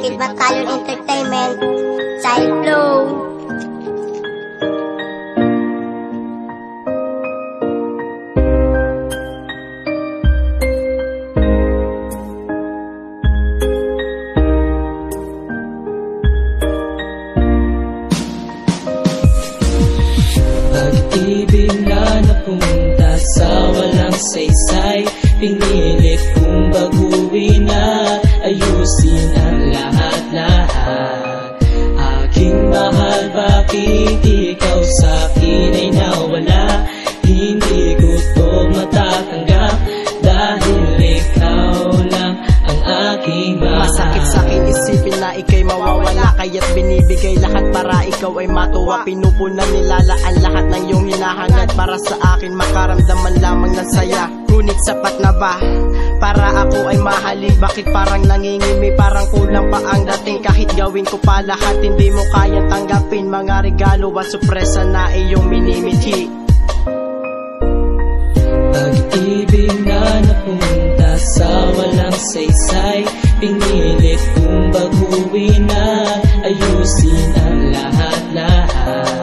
Kid Batalyon Entertainment, Child Flow. Pag-ibig na napunta sa walang saysay, pinilit kong baguhin at ayusin ang lahat-lahat. Aking mahal, bakit ikaw sa'kin ay nawala? Hindi ko to matatanggap dahil ikaw lang ang aking mahal. Masakit sa'kin isipin na ika'y mawawala, kaya't binibigay lahat para ikaw ay matuwa. Pinupunan nilalaan lahat ng iyong hinahangad para sa akin makaramdaman lamang ng saya. Ngunit sapat na ba para ako ay mahalin? Bakit parang nangingimi, parang kulang pa ang dating? Kahit gawin ko pa lahat, hindi mo kayang tanggapin mga regalo at sorpresa na iyong minimithi. Pag-ibig na napunta sa walang saysay, pinilit kong baguhin at ayusin ang lahat-lahat.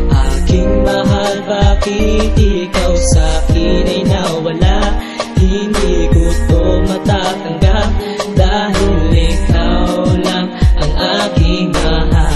Aking mahal, bakit ikaw sa'kin ay nawala? Hindi ko to matatanggap dahil ikaw lang ang aking mahal.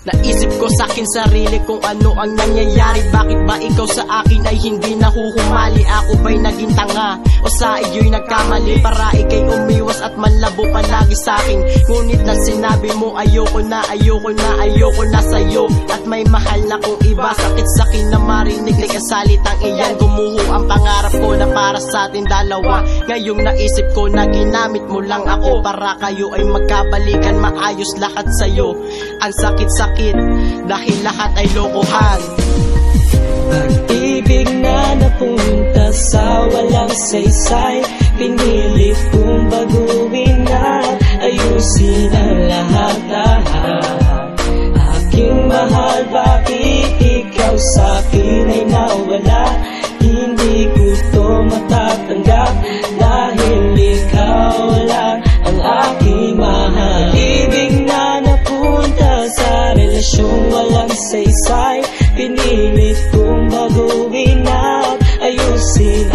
Naisip ko sa'kin sarili kung ano ang nangyayari. Bakit ba ikaw sa akin ay hindi nahuhumali? Ako ba'y naging tanga o sa iyo'y nagkamali para ika'y umiwas at manlabo palagi sa'kin? Ngunit nang sinabi mo ayoko na, ayoko na, ayoko na sa'yo, at may mahal na kong iba, sakit sa'kin na marinig na salitang iyan. Gumuho ang pangarap ko na para sa atin dalawa. Ngayong naisip ko na ginamit mo lang ako para kayo ay magkabalikan, maayos lahat sa'yo. Ang sakit-sakit dahil lahat ay lokohan. Pag-ibig na napunta sa walang saysay, pinilit kong baguhin at ayusin ang lahat-lahat. Aking mahal, bakit ikaw sa'kin ay nawala? Hindi ko to matatanggap dahil ikaw lang ang aking mahal. Pag-ibig na napunta sa relasyong walang saysay, pinilit kong baguhin at ayusin